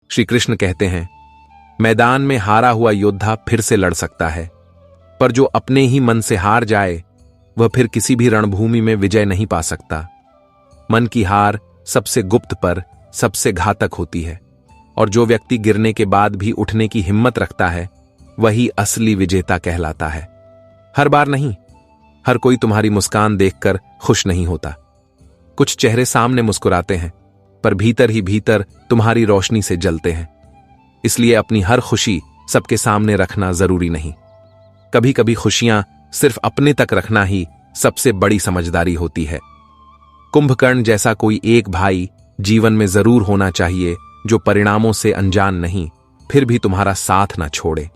श्री कृष्ण कहते हैं, मैदान में हारा हुआ योद्धा फिर से लड़ सकता है, पर जो अपने ही मन से हार जाए वह फिर किसी भी रणभूमि में विजय नहीं पा सकता। मन की हार सबसे गुप्त पर सबसे घातक होती है, और जो व्यक्ति गिरने के बाद भी उठने की हिम्मत रखता है वही असली विजेता कहलाता है। हर बार नहीं, हर कोई तुम्हारी मुस्कान देखकर खुश नहीं होता। कुछ चेहरे सामने मुस्कुराते हैं पर भीतर ही भीतर तुम्हारी रोशनी से जलते हैं। इसलिए अपनी हर खुशी सबके सामने रखना जरूरी नहीं। कभी कभी खुशियां सिर्फ अपने तक रखना ही सबसे बड़ी समझदारी होती है। कुंभकर्ण जैसा कोई एक भाई जीवन में जरूर होना चाहिए जो परिणामों से अनजान नहीं, फिर भी तुम्हारा साथ ना छोड़े।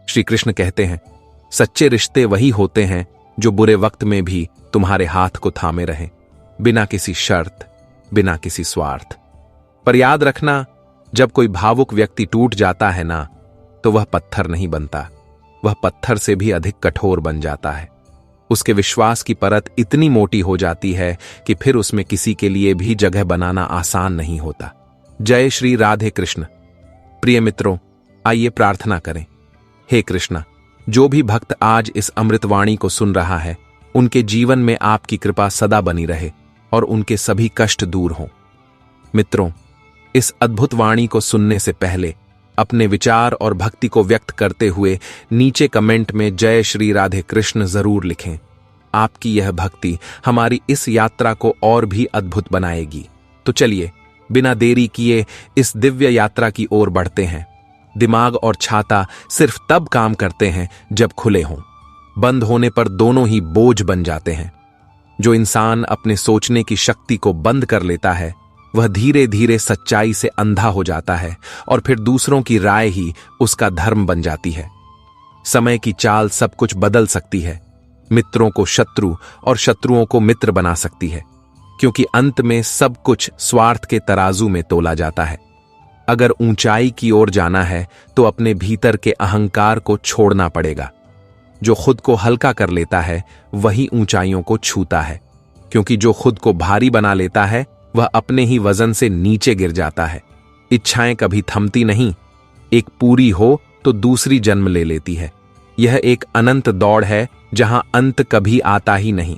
श्री कृष्ण कहते हैं, सच्चे रिश्ते वही होते हैं जो बुरे वक्त में भी तुम्हारे हाथ को थामे रहें, बिना किसी शर्त, बिना किसी स्वार्थ। पर याद रखना, जब कोई भावुक व्यक्ति टूट जाता है ना, तो वह पत्थर नहीं बनता, वह पत्थर से भी अधिक कठोर बन जाता है। उसके विश्वास की परत इतनी मोटी हो जाती है कि फिर उसमें किसी के लिए भी जगह बनाना आसान नहीं होता। जय श्री राधे कृष्ण। प्रिय मित्रों, आइए प्रार्थना करें। हे कृष्णा, जो भी भक्त आज इस अमृतवाणी को सुन रहा है, उनके जीवन में आपकी कृपा सदा बनी रहे और उनके सभी कष्ट दूर हों। मित्रों, इस अद्भुत वाणी को सुनने से पहले अपने विचार और भक्ति को व्यक्त करते हुए नीचे कमेंट में जय श्री राधे कृष्ण जरूर लिखें। आपकी यह भक्ति हमारी इस यात्रा को और भी अद्भुत बनाएगी। तो चलिए, बिना देरी किए इस दिव्य यात्रा की ओर बढ़ते हैं। दिमाग और छाता सिर्फ तब काम करते हैं जब खुले हों। बंद होने पर दोनों ही बोझ बन जाते हैं। जो इंसान अपने सोचने की शक्ति को बंद कर लेता है, वह धीरे धीरे सच्चाई से अंधा हो जाता है और फिर दूसरों की राय ही उसका धर्म बन जाती है। समय की चाल सब कुछ बदल सकती है, मित्रों को शत्रु और शत्रुओं को मित्र बना सकती है, क्योंकि अंत में सब कुछ स्वार्थ के तराजू में तोला जाता है। अगर ऊंचाई की ओर जाना है तो अपने भीतर के अहंकार को छोड़ना पड़ेगा। जो खुद को हल्का कर लेता है वही ऊंचाइयों को छूता है, क्योंकि जो खुद को भारी बना लेता है वह अपने ही वजन से नीचे गिर जाता है। इच्छाएं कभी थमती नहीं, एक पूरी हो तो दूसरी जन्म ले लेती है। यह एक अनंत दौड़ है जहां अंत कभी आता ही नहीं।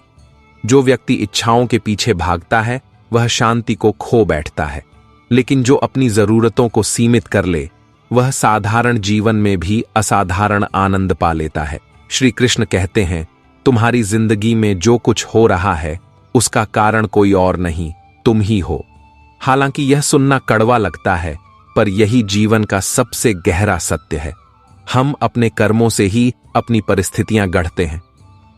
जो व्यक्ति इच्छाओं के पीछे भागता है वह शांति को खो बैठता है, लेकिन जो अपनी जरूरतों को सीमित कर ले वह साधारण जीवन में भी असाधारण आनंद पा लेता है। श्री कृष्ण कहते हैं, तुम्हारी जिंदगी में जो कुछ हो रहा है उसका कारण कोई और नहीं, तुम ही हो। हालांकि यह सुनना कड़वा लगता है, पर यही जीवन का सबसे गहरा सत्य है। हम अपने कर्मों से ही अपनी परिस्थितियां गढ़ते हैं।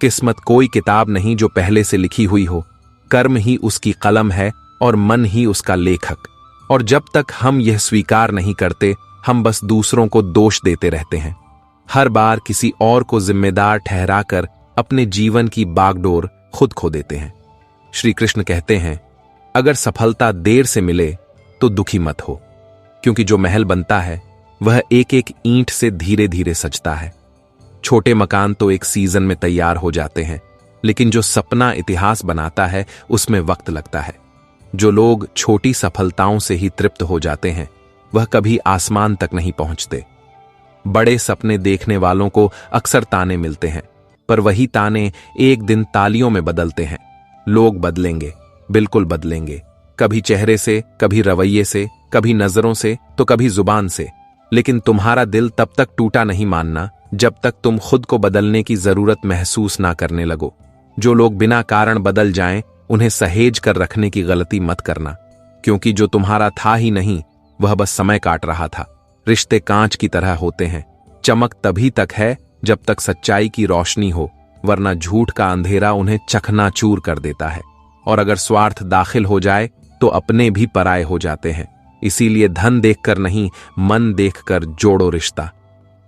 किस्मत कोई किताब नहीं जो पहले से लिखी हुई हो। कर्म ही उसकी कलम है और मन ही उसका लेखक। और जब तक हम यह स्वीकार नहीं करते, हम बस दूसरों को दोष देते रहते हैं। हर बार किसी और को जिम्मेदार ठहराकर अपने जीवन की बागडोर खुद खो देते हैं। श्री कृष्ण कहते हैं, अगर सफलता देर से मिले तो दुखी मत हो, क्योंकि जो महल बनता है वह एक एक ईंट से धीरे धीरे सजता है। छोटे मकान तो एक सीजन में तैयार हो जाते हैं, लेकिन जो सपना इतिहास बनाता है उसमें वक्त लगता है। जो लोग छोटी सफलताओं से ही तृप्त हो जाते हैं वह कभी आसमान तक नहीं पहुंचते। बड़े सपने देखने वालों को अक्सर ताने मिलते हैं, पर वही ताने एक दिन तालियों में बदलते हैं। लोग बदलेंगे, बिल्कुल बदलेंगे, कभी चेहरे से, कभी रवैये से, कभी नजरों से, तो कभी जुबान से। लेकिन तुम्हारा दिल तब तक टूटा नहीं मानना जब तक तुम खुद को बदलने की जरूरत महसूस ना करने लगो। जो लोग बिना कारण बदल जाएं, उन्हें सहेज कर रखने की गलती मत करना, क्योंकि जो तुम्हारा था ही नहीं वह बस समय काट रहा था। रिश्ते कांच की तरह होते हैं, चमक तभी तक है जब तक सच्चाई की रोशनी हो, वरना झूठ का अंधेरा उन्हें चकनाचूर कर देता है। और अगर स्वार्थ दाखिल हो जाए तो अपने भी पराये हो जाते हैं। इसीलिए धन देखकर नहीं, मन देखकर जोड़ो रिश्ता।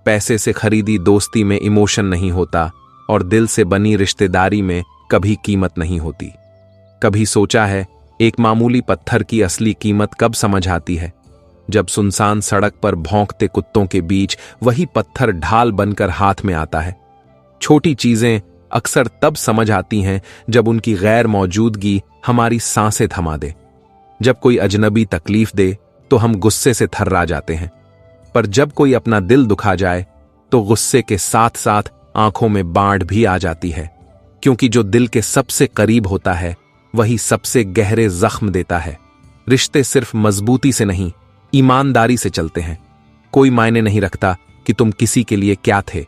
पैसे से खरीदी दोस्ती में इमोशन नहीं होता, और दिल से बनी रिश्तेदारी में कभी कीमत नहीं होती। कभी सोचा है, एक मामूली पत्थर की असली कीमत कब समझ आती है? जब सुनसान सड़क पर भौंकते कुत्तों के बीच वही पत्थर ढाल बनकर हाथ में आता है। छोटी चीजें अक्सर तब समझ आती हैं जब उनकी गैर मौजूदगी हमारी सांसें थमा दे। जब कोई अजनबी तकलीफ दे तो हम गुस्से से थर्रा जाते हैं, पर जब कोई अपना दिल दुखा जाए तो गुस्से के साथ साथ आंखों में बाढ़ भी आ जाती है, क्योंकि जो दिल के सबसे करीब होता है वही सबसे गहरे जख्म देता है। रिश्ते सिर्फ मजबूती से नहीं, ईमानदारी से चलते हैं। कोई मायने नहीं रखता कि तुम किसी के लिए क्या थे,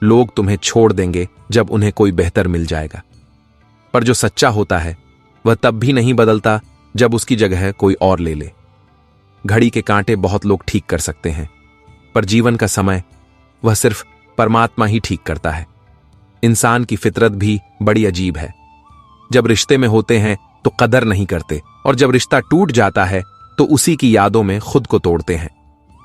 लोग तुम्हें छोड़ देंगे जब उन्हें कोई बेहतर मिल जाएगा। पर जो सच्चा होता है वह तब भी नहीं बदलता जब उसकी जगह कोई और ले ले। घड़ी के कांटे बहुत लोग ठीक कर सकते हैं, पर जीवन का समय वह सिर्फ परमात्मा ही ठीक करता है। इंसान की फितरत भी बड़ी अजीब है। जब रिश्ते में होते हैं तो कदर नहीं करते, और जब रिश्ता टूट जाता है तो उसी की यादों में खुद को तोड़ते हैं।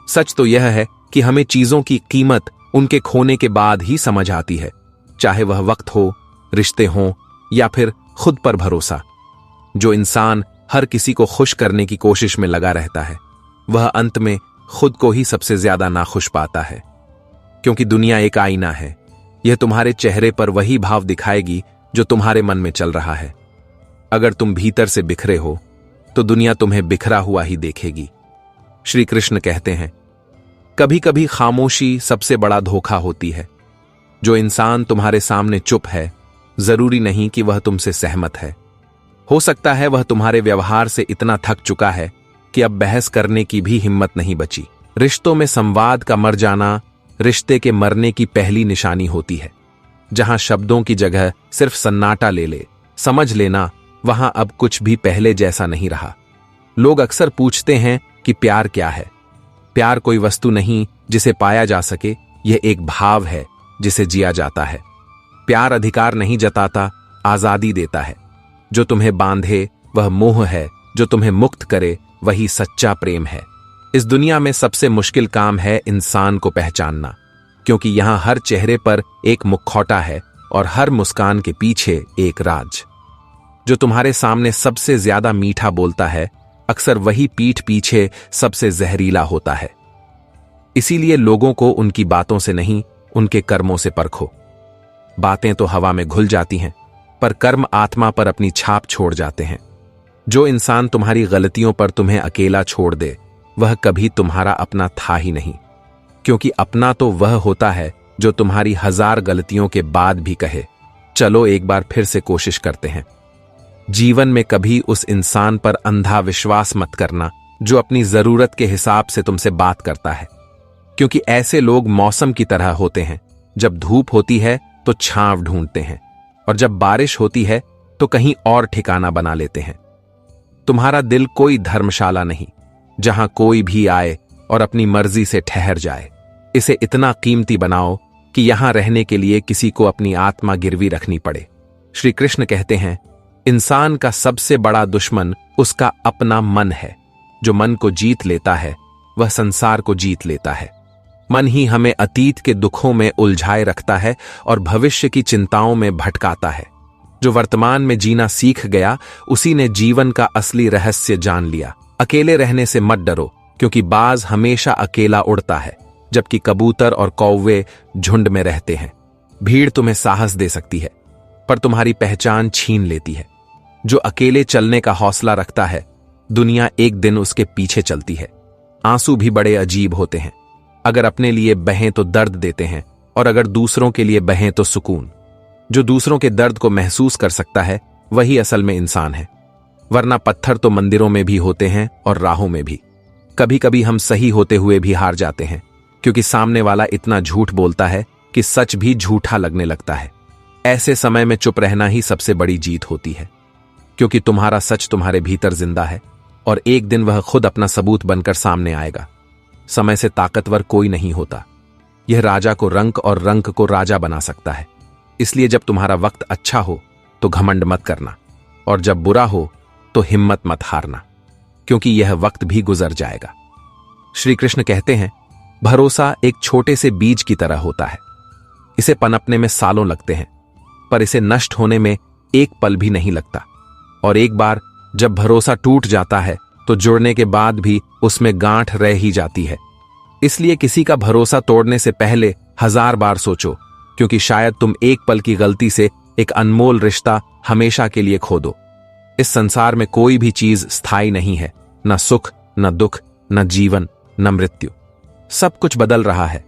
सच तो यह है कि हमें चीजों की कीमत उनके खोने के बाद ही समझ आती है, चाहे वह वक्त हो, रिश्ते हों या फिर खुद पर भरोसा। जो इंसान हर किसी को खुश करने की कोशिश में लगा रहता है, वह अंत में खुद को ही सबसे ज्यादा नाखुश पाता है। क्योंकि दुनिया एक आईना है, यह तुम्हारे चेहरे पर वही भाव दिखाएगी जो तुम्हारे मन में चल रहा है। अगर तुम भीतर से बिखरे हो तो दुनिया तुम्हें बिखरा हुआ ही देखेगी। श्री कृष्ण कहते हैं, कभी कभी खामोशी सबसे बड़ा धोखा होती है। जो इंसान तुम्हारे सामने चुप है, जरूरी नहीं कि वह तुमसे सहमत है। हो सकता है वह तुम्हारे व्यवहार से इतना थक चुका है कि अब बहस करने की भी हिम्मत नहीं बची। रिश्तों में संवाद का मर जाना रिश्ते के मरने की पहली निशानी होती है। जहां शब्दों की जगह सिर्फ सन्नाटा ले ले, समझ लेना वहां अब कुछ भी पहले जैसा नहीं रहा। लोग अक्सर पूछते हैं कि प्यार क्या है। प्यार कोई वस्तु नहीं जिसे पाया जा सके, यह एक भाव है जिसे जिया जाता है। प्यार अधिकार नहीं जताता, आजादी देता है। जो तुम्हें बांधे वह मोह है, जो तुम्हें मुक्त करे वही सच्चा प्रेम है। इस दुनिया में सबसे मुश्किल काम है इंसान को पहचानना, क्योंकि यहां हर चेहरे पर एक मुखौटा है और हर मुस्कान के पीछे एक राज। जो तुम्हारे सामने सबसे ज्यादा मीठा बोलता है, अक्सर वही पीठ पीछे सबसे जहरीला होता है। इसीलिए लोगों को उनकी बातों से नहीं, उनके कर्मों से परखो। बातें तो हवा में घुल जाती हैं, पर कर्म आत्मा पर अपनी छाप छोड़ जाते हैं। जो इंसान तुम्हारी गलतियों पर तुम्हें अकेला छोड़ दे, वह कभी तुम्हारा अपना था ही नहीं, क्योंकि अपना तो वह होता है जो तुम्हारी 1000 गलतियों के बाद भी कहे, चलो एक बार फिर से कोशिश करते हैं। जीवन में कभी उस इंसान पर अंधा विश्वास मत करना जो अपनी जरूरत के हिसाब से तुमसे बात करता है, क्योंकि ऐसे लोग मौसम की तरह होते हैं। जब धूप होती है तो छांव ढूंढते हैं, और जब बारिश होती है तो कहीं और ठिकाना बना लेते हैं। तुम्हारा दिल कोई धर्मशाला नहीं जहां कोई भी आए और अपनी मर्जी से ठहर जाए। इसे इतना कीमती बनाओ कि यहां रहने के लिए किसी को अपनी आत्मा गिरवी रखनी पड़े। श्री कृष्ण कहते हैं, इंसान का सबसे बड़ा दुश्मन उसका अपना मन है। जो मन को जीत लेता है वह संसार को जीत लेता है। मन ही हमें अतीत के दुखों में उलझाए रखता है और भविष्य की चिंताओं में भटकाता है। जो वर्तमान में जीना सीख गया, उसी ने जीवन का असली रहस्य जान लिया। अकेले रहने से मत डरो, क्योंकि बाज हमेशा अकेला उड़ता है, जबकि कबूतर और कौवे झुंड में रहते हैं। भीड़ तुम्हें साहस दे सकती है, पर तुम्हारी पहचान छीन लेती है। जो अकेले चलने का हौसला रखता है, दुनिया एक दिन उसके पीछे चलती है। आंसू भी बड़े अजीब होते हैं। अगर अपने लिए बहें तो दर्द देते हैं, और अगर दूसरों के लिए बहें तो सुकून। जो दूसरों के दर्द को महसूस कर सकता है, वही असल में इंसान है। वरना पत्थर तो मंदिरों में भी होते हैं और राहों में भी। कभी कभी हम सही होते हुए भी हार जाते हैं, क्योंकि सामने वाला इतना झूठ बोलता है कि सच भी झूठा लगने लगता है। ऐसे समय में चुप रहना ही सबसे बड़ी जीत होती है, क्योंकि तुम्हारा सच तुम्हारे भीतर जिंदा है, और एक दिन वह खुद अपना सबूत बनकर सामने आएगा। समय से ताकतवर कोई नहीं होता। यह राजा को रंक और रंक को राजा बना सकता है। इसलिए जब तुम्हारा वक्त अच्छा हो तो घमंड मत करना, और जब बुरा हो तो हिम्मत मत हारना, क्योंकि यह वक्त भी गुजर जाएगा। श्री कृष्ण कहते हैं, भरोसा एक छोटे से बीज की तरह होता है। इसे पनपने में सालों लगते हैं, पर इसे नष्ट होने में एक पल भी नहीं लगता। और एक बार जब भरोसा टूट जाता है तो जुड़ने के बाद भी उसमें गांठ रह ही जाती है। इसलिए किसी का भरोसा तोड़ने से पहले 1000 बार सोचो, क्योंकि शायद तुम एक पल की गलती से एक अनमोल रिश्ता हमेशा के लिए खो दो। इस संसार में कोई भी चीज स्थायी नहीं है, न सुख, न दुख, न जीवन न मृत्यु। सब कुछ बदल रहा है।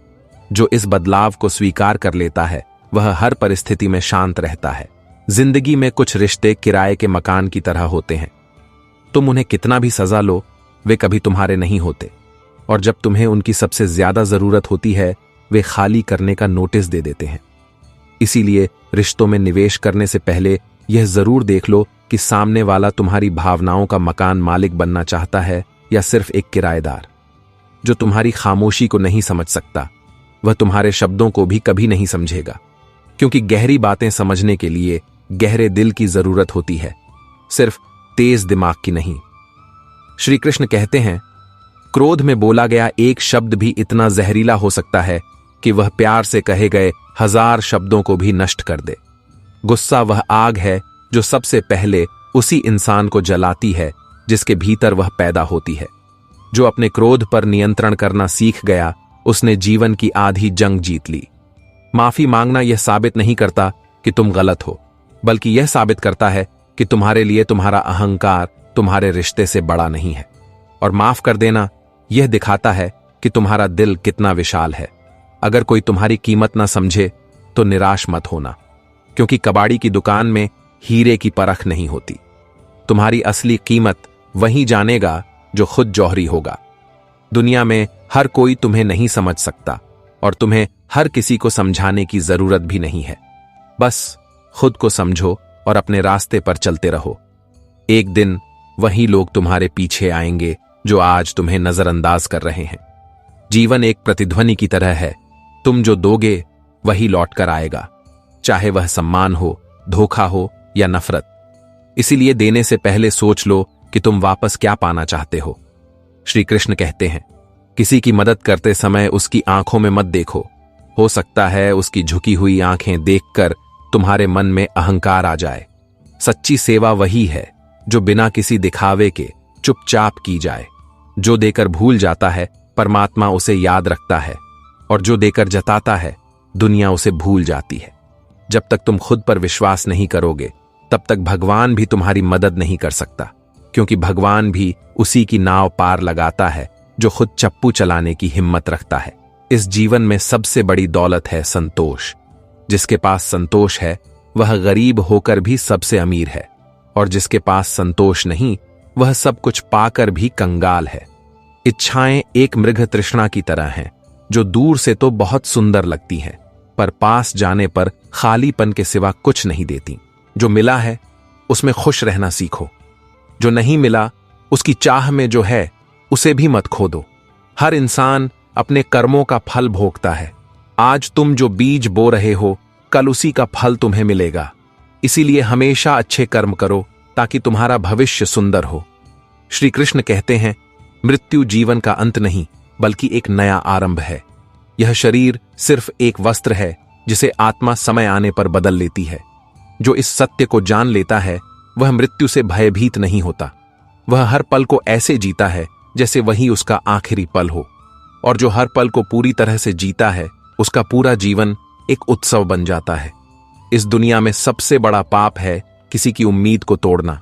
जो इस बदलाव को स्वीकार कर लेता है वह हर परिस्थिति में शांत रहता है। जिंदगी में कुछ रिश्ते किराए के मकान की तरह होते हैं। तुम उन्हें कितना भी सजा लो, वे कभी तुम्हारे नहीं होते, और जब तुम्हें उनकी सबसे ज्यादा जरूरत होती है वे खाली करने का नोटिस दे देते हैं। इसीलिए रिश्तों में निवेश करने से पहले यह जरूर देख लो कि सामने वाला तुम्हारी भावनाओं का मकान मालिक बनना चाहता है या सिर्फ एक किराएदार। जो तुम्हारी खामोशी को नहीं समझ सकता वह तुम्हारे शब्दों को भी कभी नहीं समझेगा, क्योंकि गहरी बातें समझने के लिए गहरे दिल की जरूरत होती है, सिर्फ तेज दिमाग की नहीं। श्री कृष्ण कहते हैं, क्रोध में बोला गया एक शब्द भी इतना जहरीला हो सकता है कि वह प्यार से कहे गए 1000 शब्दों को भी नष्ट कर दे। गुस्सा वह आग है जो सबसे पहले उसी इंसान को जलाती है जिसके भीतर वह पैदा होती है। जो अपने क्रोध पर नियंत्रण करना सीख गया उसने जीवन की आधी जंग जीत ली। माफी मांगना यह साबित नहीं करता कि तुम गलत हो, बल्कि यह साबित करता है कि तुम्हारे लिए तुम्हारा अहंकार तुम्हारे रिश्ते से बड़ा नहीं है। और माफ कर देना यह दिखाता है कि तुम्हारा दिल कितना विशाल है। अगर कोई तुम्हारी कीमत ना समझे तो निराश मत होना, क्योंकि कबाड़ी की दुकान में हीरे की परख नहीं होती। तुम्हारी असली कीमत वही जानेगा जो खुद जौहरी होगा। दुनिया में हर कोई तुम्हें नहीं समझ सकता और तुम्हें हर किसी को समझाने की जरूरत भी नहीं है। बस खुद को समझो और अपने रास्ते पर चलते रहो। एक दिन वही लोग तुम्हारे पीछे आएंगे जो आज तुम्हें नजरअंदाज कर रहे हैं। जीवन एक प्रतिध्वनि की तरह है, तुम जो दोगे वही लौट कर आएगा, चाहे वह सम्मान हो, धोखा हो या नफरत। इसीलिए देने से पहले सोच लो कि तुम वापस क्या पाना चाहते हो। श्री कृष्ण कहते हैं, किसी की मदद करते समय उसकी आंखों में मत देखो। हो सकता है उसकी झुकी हुई आंखें देखकर तुम्हारे मन में अहंकार आ जाए। सच्ची सेवा वही है जो बिना किसी दिखावे के चुपचाप की जाए। जो देकर भूल जाता है परमात्मा उसे याद रखता है, और जो देकर जताता है दुनिया उसे भूल जाती है। जब तक तुम खुद पर विश्वास नहीं करोगे तब तक भगवान भी तुम्हारी मदद नहीं कर सकता, क्योंकि भगवान भी उसी की नाव पार लगाता है जो खुद चप्पू चलाने की हिम्मत रखता है। इस जीवन में सबसे बड़ी दौलत है संतोष। जिसके पास संतोष है वह गरीब होकर भी सबसे अमीर है, और जिसके पास संतोष नहीं वह सब कुछ पाकर भी कंगाल है। इच्छाएं एक मृग तृष्णा की तरह हैं, जो दूर से तो बहुत सुंदर लगती हैं, पर पास जाने पर खालीपन के सिवा कुछ नहीं देती। जो मिला है उसमें खुश रहना सीखो, जो नहीं मिला उसकी चाह में जो है उसे भी मत खो दो। हर इंसान अपने कर्मों का फल भोगता है। आज तुम जो बीज बो रहे हो कल उसी का फल तुम्हें मिलेगा। इसीलिए हमेशा अच्छे कर्म करो ताकि तुम्हारा भविष्य सुंदर हो। श्री कृष्ण कहते हैं, मृत्यु जीवन का अंत नहीं बल्कि एक नया आरंभ है। यह शरीर सिर्फ एक वस्त्र है जिसे आत्मा समय आने पर बदल लेती है। जो इस सत्य को जान लेता है वह मृत्यु से भयभीत नहीं होता। वह हर पल को ऐसे जीता है जैसे वही उसका आखिरी पल हो, और जो हर पल को पूरी तरह से जीता है उसका पूरा जीवन एक उत्सव बन जाता है। इस दुनिया में सबसे बड़ा पाप है किसी की उम्मीद को तोड़ना,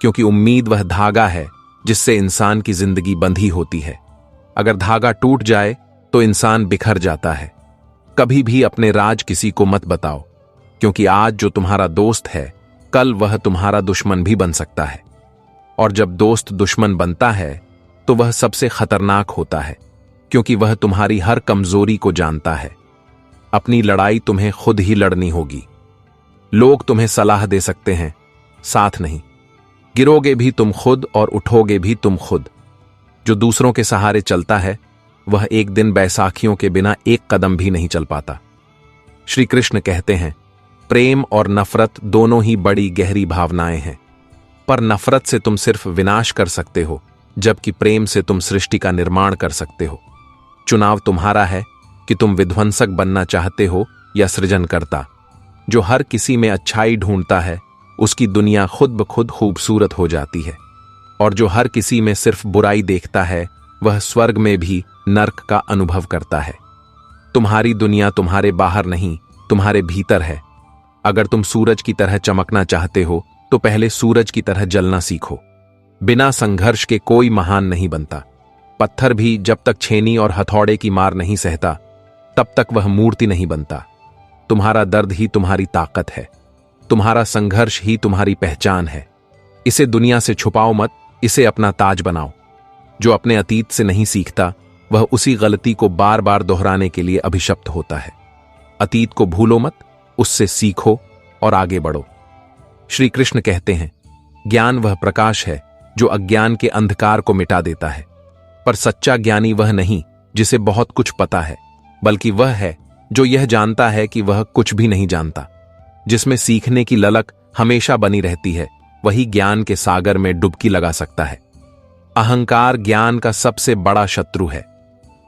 क्योंकि उम्मीद वह धागा है जिससे इंसान की जिंदगी बंधी होती है। अगर धागा टूट जाए तो इंसान बिखर जाता है। कभी भी अपने राज किसी को मत बताओ, क्योंकि आज जो तुम्हारा दोस्त है कल वह तुम्हारा दुश्मन भी बन सकता है। और जब दोस्त दुश्मन बनता है तो वह सबसे खतरनाक होता है, क्योंकि वह तुम्हारी हर कमजोरी को जानता है। अपनी लड़ाई तुम्हें खुद ही लड़नी होगी। लोग तुम्हें सलाह दे सकते हैं, साथ नहीं। गिरोगे भी तुम खुद और उठोगे भी तुम खुद। जो दूसरों के सहारे चलता है वह एक दिन बैसाखियों के बिना एक कदम भी नहीं चल पाता। श्री कृष्ण कहते हैं, प्रेम और नफरत दोनों ही बड़ी गहरी भावनाएं हैं, पर नफरत से तुम सिर्फ विनाश कर सकते हो, जबकि प्रेम से तुम सृष्टि का निर्माण कर सकते हो। चुनाव तुम्हारा है कि तुम विध्वंसक बनना चाहते हो या सृजनकर्ता। जो हर किसी में अच्छाई ढूंढता है उसकी दुनिया खुद ब खुद खूबसूरत हो जाती है, और जो हर किसी में सिर्फ बुराई देखता है वह स्वर्ग में भी नर्क का अनुभव करता है। तुम्हारी दुनिया तुम्हारे बाहर नहीं, तुम्हारे भीतर है। अगर तुम सूरज की तरह चमकना चाहते हो तो पहले सूरज की तरह जलना सीखो। बिना संघर्ष के कोई महान नहीं बनता। पत्थर भी जब तक छेनी और हथौड़े की मार नहीं सहता, तब तक वह मूर्ति नहीं बनता। तुम्हारा दर्द ही तुम्हारी ताकत है, तुम्हारा संघर्ष ही तुम्हारी पहचान है। इसे दुनिया से छुपाओ मत, इसे अपना ताज बनाओ। जो अपने अतीत से नहीं सीखता, वह उसी गलती को बार बार दोहराने के लिए अभिशप्त होता है। अतीत को भूलो मत, उससे सीखो और आगे बढ़ो। श्री कृष्ण कहते हैं, ज्ञान वह प्रकाश है जो अज्ञान के अंधकार को मिटा देता है। पर सच्चा ज्ञानी वह नहीं जिसे बहुत कुछ पता है, बल्कि वह है जो यह जानता है कि वह कुछ भी नहीं जानता। जिसमें सीखने की ललक हमेशा बनी रहती है, वही ज्ञान के सागर में डुबकी लगा सकता है। अहंकार ज्ञान का सबसे बड़ा शत्रु है।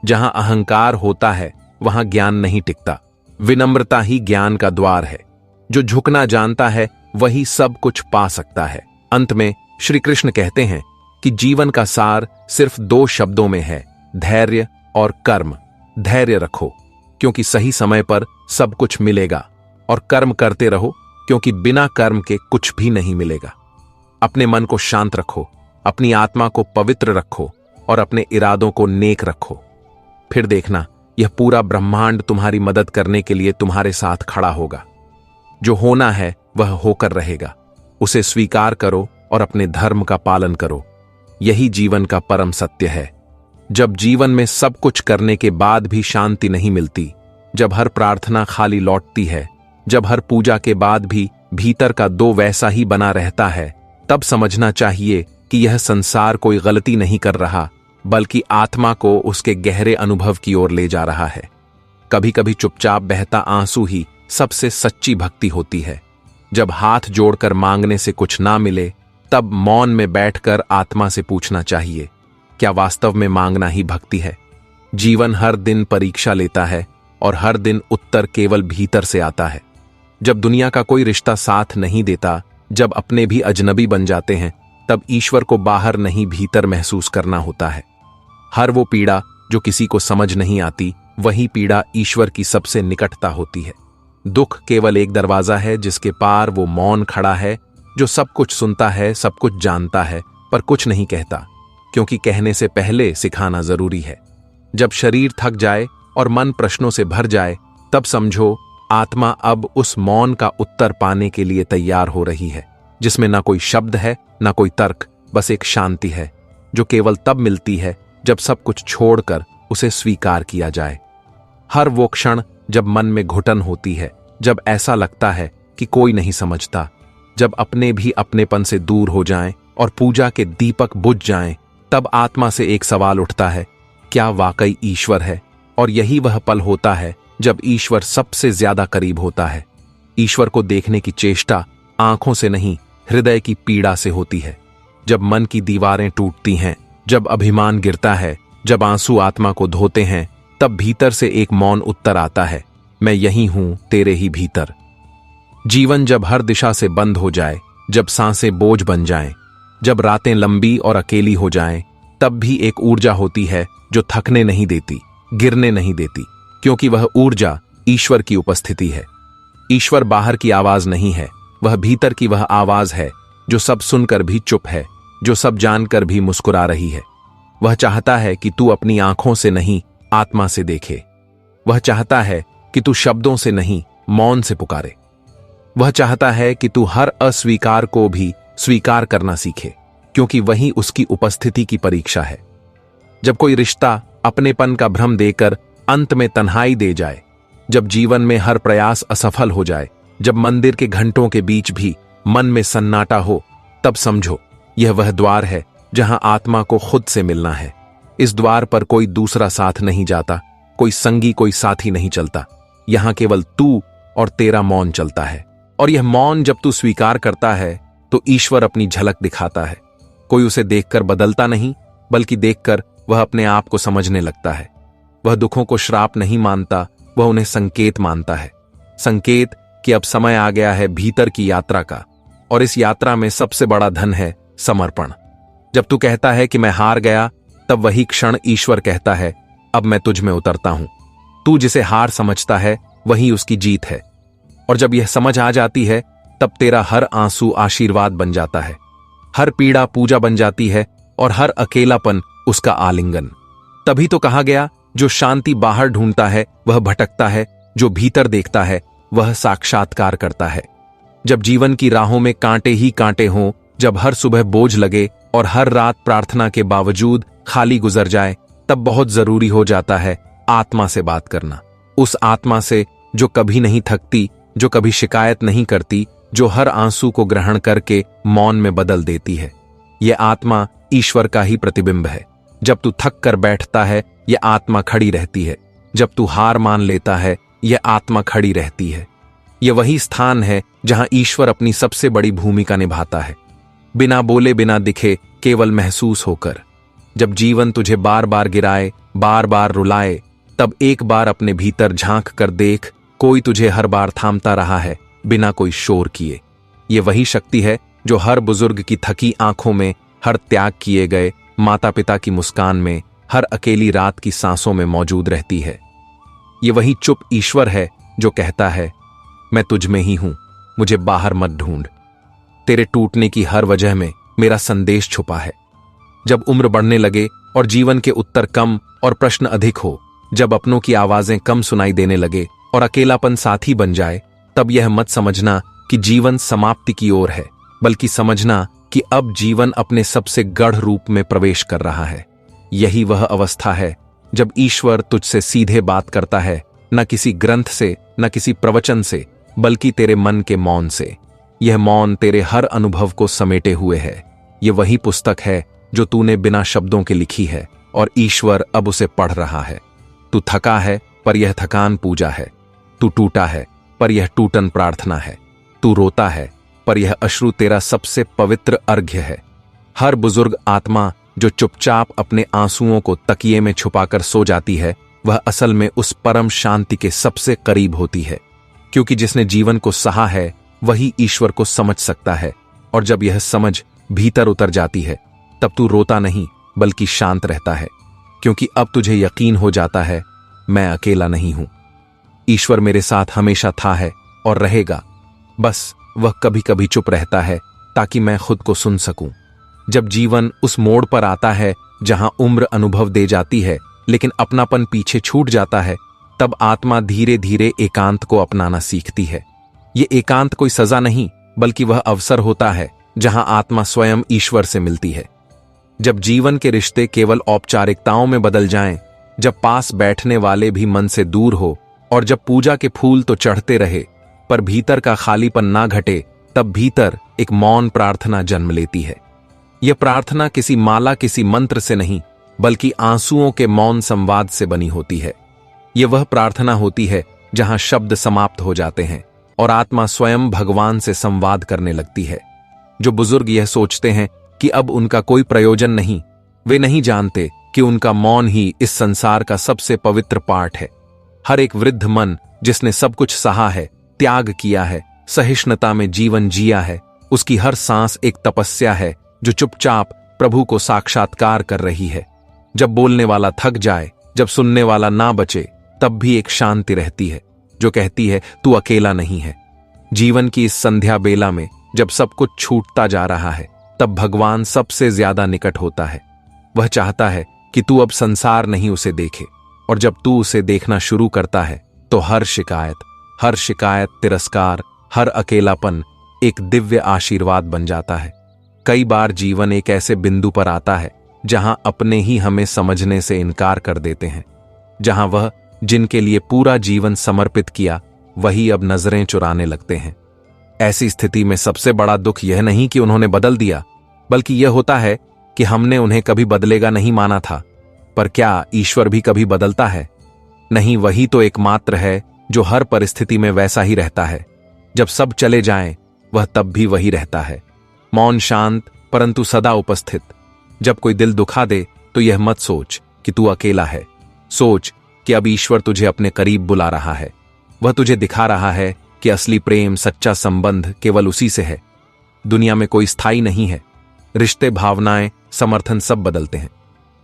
जहां अहंकार होता है, वहां ज्ञान नहीं टिकता। विनम्रता ही ज्ञान का द्वार है। जो झुकना जानता है, वही सब कुछ पा सकता है। अंत में श्री कृष्ण कहते हैं कि जीवन का सार सिर्फ 2 शब्दों में है, धैर्य और कर्म। धैर्य रखो, क्योंकि सही समय पर सब कुछ मिलेगा, और कर्म करते रहो, क्योंकि बिना कर्म के कुछ भी नहीं मिलेगा। अपने मन को शांत रखो, अपनी आत्मा को पवित्र रखो और अपने इरादों को नेक रखो। फिर देखना, यह पूरा ब्रह्मांड तुम्हारी मदद करने के लिए तुम्हारे साथ खड़ा होगा। जो होना है वह होकर रहेगा। उसे स्वीकार करो और अपने धर्म का पालन करो। यही जीवन का परम सत्य है। जब जीवन में सब कुछ करने के बाद भी शांति नहीं मिलती, जब हर प्रार्थना खाली लौटती है, जब हर पूजा के बाद भी भीतर का दो वैसा ही बना रहता है, तब समझना चाहिए कि यह संसार कोई गलती नहीं कर रहा, बल्कि आत्मा को उसके गहरे अनुभव की ओर ले जा रहा है। कभी कभी चुपचाप बहता आंसू ही सबसे सच्ची भक्ति होती है। जब हाथ जोड़कर मांगने से कुछ ना मिले, तब मौन में बैठकर आत्मा से पूछना चाहिए, क्या वास्तव में मांगना ही भक्ति है? जीवन हर दिन परीक्षा लेता है और हर दिन उत्तर केवल भीतर से आता है। जब दुनिया का कोई रिश्ता साथ नहीं देता, जब अपने भी अजनबी बन जाते हैं, तब ईश्वर को बाहर नहीं भीतर महसूस करना होता है। हर वो पीड़ा जो किसी को समझ नहीं आती, वही पीड़ा ईश्वर की सबसे निकटता होती है। दुख केवल एक दरवाजा है जिसके पार वो मौन खड़ा है, जो सब कुछ सुनता है, सब कुछ जानता है, पर कुछ नहीं कहता, क्योंकि कहने से पहले सिखाना जरूरी है। जब शरीर थक जाए और मन प्रश्नों से भर जाए, तब समझो आत्मा अब उस मौन का उत्तर पाने के लिए तैयार हो रही है, जिसमें ना कोई शब्द है, ना कोई तर्क, बस एक शांति है, जो केवल तब मिलती है जब सब कुछ छोड़कर उसे स्वीकार किया जाए। हर वो क्षण जब मन में घुटन होती है, जब ऐसा लगता है कि कोई नहीं समझता, जब अपने भी अपनेपन से दूर हो जाएं और पूजा के दीपक बुझ जाएं, तब आत्मा से एक सवाल उठता है, क्या वाकई ईश्वर है? और यही वह पल होता है जब ईश्वर सबसे ज्यादा करीब होता है। ईश्वर को देखने की चेष्टा आंखों से नहीं, हृदय की पीड़ा से होती है। जब मन की दीवारें टूटती हैं, जब अभिमान गिरता है, जब आंसू आत्मा को धोते हैं, तब भीतर से एक मौन उत्तर आता है, मैं यही हूं, तेरे ही भीतर। जीवन जब हर दिशा से बंद हो जाए, जब सांसें बोझ बन जाएं, जब रातें लंबी और अकेली हो जाएं, तब भी एक ऊर्जा होती है जो थकने नहीं देती, गिरने नहीं देती, क्योंकि वह ऊर्जा ईश्वर की उपस्थिति है। ईश्वर बाहर की आवाज नहीं है, वह भीतर की वह आवाज है जो सब सुनकर भी चुप है, जो सब जानकर भी मुस्कुरा रही है। वह चाहता है कि तू अपनी आंखों से नहीं, आत्मा से देखे। वह चाहता है कि तू शब्दों से नहीं, मौन से पुकारे। वह चाहता है कि तू हर अस्वीकार को भी स्वीकार करना सीखे, क्योंकि वही उसकी उपस्थिति की परीक्षा है। जब कोई रिश्ता अपनेपन का भ्रम देकर अंत में तन्हाई दे जाए, जब जीवन में हर प्रयास असफल हो जाए, जब मंदिर के घंटों के बीच भी मन में सन्नाटा हो, तब समझो यह वह द्वार है जहां आत्मा को खुद से मिलना है। इस द्वार पर कोई दूसरा साथ नहीं जाता, कोई संगी, कोई साथी नहीं चलता। यहां केवल तू और तेरा मौन चलता है। और यह मौन जब तू स्वीकार करता है, तो ईश्वर अपनी झलक दिखाता है। कोई उसे देखकर बदलता नहीं, बल्कि देखकर वह अपने आप को समझने लगता है। वह दुखों को श्राप नहीं मानता, वह उन्हें संकेत मानता है। संकेत कि अब समय आ गया है भीतर की यात्रा का, और इस यात्रा में सबसे बड़ा धन है समर्पण। जब तू कहता है कि मैं हार गया, तब वही क्षण ईश्वर कहता है, अब मैं तुझ में उतरता हूं। तू जिसे हार समझता है, वही उसकी जीत है। और जब यह समझ आ जाती है, तब तेरा हर आंसू आशीर्वाद बन जाता है, हर पीड़ा पूजा बन जाती है, और हर अकेलापन उसका आलिंगन। तभी तो कहा गया, जो शांति बाहर ढूंढता है वह भटकता है, जो भीतर देखता है वह साक्षात्कार करता है। जब जीवन की राहों में कांटे ही कांटे हों, जब हर सुबह बोझ लगे और हर रात प्रार्थना के बावजूद खाली गुजर जाए, तब बहुत जरूरी हो जाता है आत्मा से बात करना। उस आत्मा से जो कभी नहीं थकती, जो कभी शिकायत नहीं करती, जो हर आंसू को ग्रहण करके मौन में बदल देती है। यह आत्मा ईश्वर का ही प्रतिबिंब है। जब तू थक कर बैठता है, यह आत्मा खड़ी रहती है। जब तू हार मान लेता है, यह आत्मा खड़ी रहती है। यह वही स्थान है जहां ईश्वर अपनी सबसे बड़ी भूमिका निभाता है, बिना बोले बिना दिखे, केवल महसूस होकर। जब जीवन तुझे बार बार गिराए, बार बार रुलाए, तब एक बार अपने भीतर झांक कर देख, कोई तुझे हर बार थामता रहा है बिना कोई शोर किए। ये वही शक्ति है जो हर बुजुर्ग की थकी आंखों में, हर त्याग किए गए माता पिता की मुस्कान में, हर अकेली रात की सांसों में मौजूद रहती है। ये वही चुप ईश्वर है जो कहता है, मैं तुझ में ही हूं, मुझे बाहर मत ढूंढ। तेरे टूटने की हर वजह में मेरा संदेश छुपा है। जब उम्र बढ़ने लगे और जीवन के उत्तर कम और प्रश्न अधिक हो, जब अपनों की आवाजें कम सुनाई देने लगे और अकेलापन साथी बन जाए, तब यह मत समझना कि जीवन समाप्ति की ओर है, बल्कि समझना कि अब जीवन अपने सबसे गढ़ रूप में प्रवेश कर रहा है। यही वह अवस्था है जब ईश्वर तुझसे सीधे बात करता है, न किसी ग्रंथ से, न किसी प्रवचन से, बल्कि तेरे मन के मौन से। यह मौन तेरे हर अनुभव को समेटे हुए है। यह वही पुस्तक है जो तूने बिना शब्दों के लिखी है और ईश्वर अब उसे पढ़ रहा है। तू थका है, पर यह थकान पूजा है। तू टूटा है, पर यह टूटन प्रार्थना है। तू रोता है, पर यह अश्रु तेरा सबसे पवित्र अर्घ्य है। हर बुजुर्ग आत्मा जो चुपचाप अपने आंसुओं को तकिए में छुपाकर सो जाती है, वह असल में उस परम शांति के सबसे करीब होती है, क्योंकि जिसने जीवन को सहा है वही ईश्वर को समझ सकता है। और जब यह समझ भीतर उतर जाती है, तब तू रोता नहीं बल्कि शांत रहता है, क्योंकि अब तुझे यकीन हो जाता है, मैं अकेला नहीं हूं। ईश्वर मेरे साथ हमेशा था है और रहेगा। बस वह कभी कभी चुप रहता है ताकि मैं खुद को सुन सकूं। जब जीवन उस मोड़ पर आता है जहां उम्र अनुभव दे जाती है लेकिन अपनापन पीछे छूट जाता है, तब आत्मा धीरे धीरे एकांत को अपनाना सीखती है। ये एकांत कोई सजा नहीं, बल्कि वह अवसर होता है जहां आत्मा स्वयं ईश्वर से मिलती है। जब जीवन के रिश्ते केवल औपचारिकताओं में बदल जाएं, जब पास बैठने वाले भी मन से दूर हो और जब पूजा के फूल तो चढ़ते रहे पर भीतर का खालीपन ना घटे, तब भीतर एक मौन प्रार्थना जन्म लेती है। यह प्रार्थना किसी माला, किसी मंत्र से नहीं, बल्कि आंसुओं के मौन संवाद से बनी होती है। यह वह प्रार्थना होती है जहां शब्द समाप्त हो जाते हैं और आत्मा स्वयं भगवान से संवाद करने लगती है। जो बुजुर्ग यह सोचते हैं कि अब उनका कोई प्रयोजन नहीं, वे नहीं जानते कि उनका मौन ही इस संसार का सबसे पवित्र पाठ है। हर एक वृद्ध मन जिसने सब कुछ सहा है, त्याग किया है, सहिष्णुता में जीवन जिया है, उसकी हर सांस एक तपस्या है जो चुपचाप प्रभु को साक्षात्कार कर रही है। जब बोलने वाला थक जाए, जब सुनने वाला ना बचे, तब भी एक शांति रहती है जो कहती है, तू अकेला नहीं है। जीवन की इस संध्या बेला में जब सब कुछ छूटता जा रहा है, तब भगवान सबसे ज्यादा निकट होता है। वह चाहता है कि तू अब संसार नहीं उसे देखे, और जब तू उसे देखना शुरू करता है तो हर शिकायत, तिरस्कार, हर अकेलापन एक दिव्य आशीर्वाद बन जाता है। कई बार जीवन एक ऐसे बिंदु पर आता है जहां अपने ही हमें समझने से इनकार कर देते हैं, जहां वह जिनके लिए पूरा जीवन समर्पित किया वही अब नजरें चुराने लगते हैं। ऐसी स्थिति में सबसे बड़ा दुख यह नहीं कि उन्होंने बदल दिया, बल्कि यह होता है कि हमने उन्हें कभी बदलेगा नहीं माना था। पर क्या ईश्वर भी कभी बदलता है? नहीं, वही तो एकमात्र है जो हर परिस्थिति में वैसा ही रहता है। जब सब चले जाएं, वह तब भी वही रहता है, मौन, शांत, परंतु सदा उपस्थित। जब कोई दिल दुखा दे तो यह मत सोच कि तू अकेला है। सोच कि अब ईश्वर तुझे अपने करीब बुला रहा है। वह तुझे दिखा रहा है कि असली प्रेम, सच्चा संबंध केवल उसी से है। दुनिया में कोई स्थायी नहीं है। रिश्ते, भावनाएं, समर्थन सब बदलते हैं,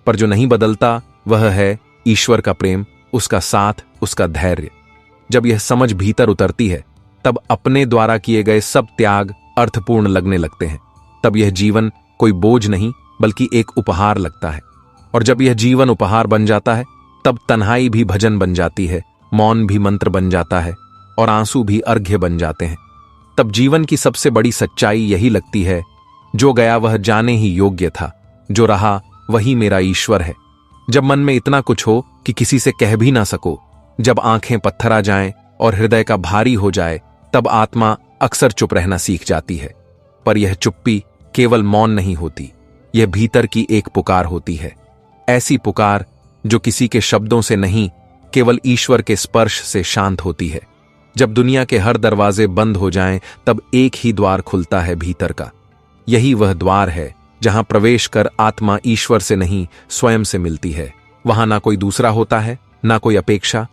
पर जो नहीं बदलता वह है ईश्वर का प्रेम, उसका साथ, उसका धैर्य। जब यह समझ भीतर उतरती है, तब अपने द्वारा किए गए सब त्याग अर्थपूर्ण लगने लगते हैं। तब यह जीवन कोई बोझ नहीं बल्कि एक उपहार लगता है। और जब यह जीवन उपहार बन जाता है, तब तन्हाई भी भजन बन जाती है, मौन भी मंत्र बन जाता है और आंसू भी अर्घ्य बन जाते हैं। तब जीवन की सबसे बड़ी सच्चाई यही लगती है, जो गया वह जाने ही योग्य था, जो रहा वही मेरा ईश्वर है। जब मन में इतना कुछ हो कि किसी से कह भी ना सको, जब आंखें पत्थरा जाएं और हृदय का भारी हो जाए, तब आत्मा अक्सर चुप रहना सीख जाती है। पर यह चुप्पी केवल मौन नहीं होती, यह भीतर की एक पुकार होती है। ऐसी पुकार जो किसी के शब्दों से नहीं, केवल ईश्वर के स्पर्श से शांत होती है। जब दुनिया के हर दरवाजे बंद हो जाएं, तब एक ही द्वार खुलता है भीतर का। यही वह द्वार है जहां प्रवेश कर आत्मा ईश्वर से नहीं, स्वयं से मिलती है। वहां ना कोई दूसरा होता है, ना कोई अपेक्षा,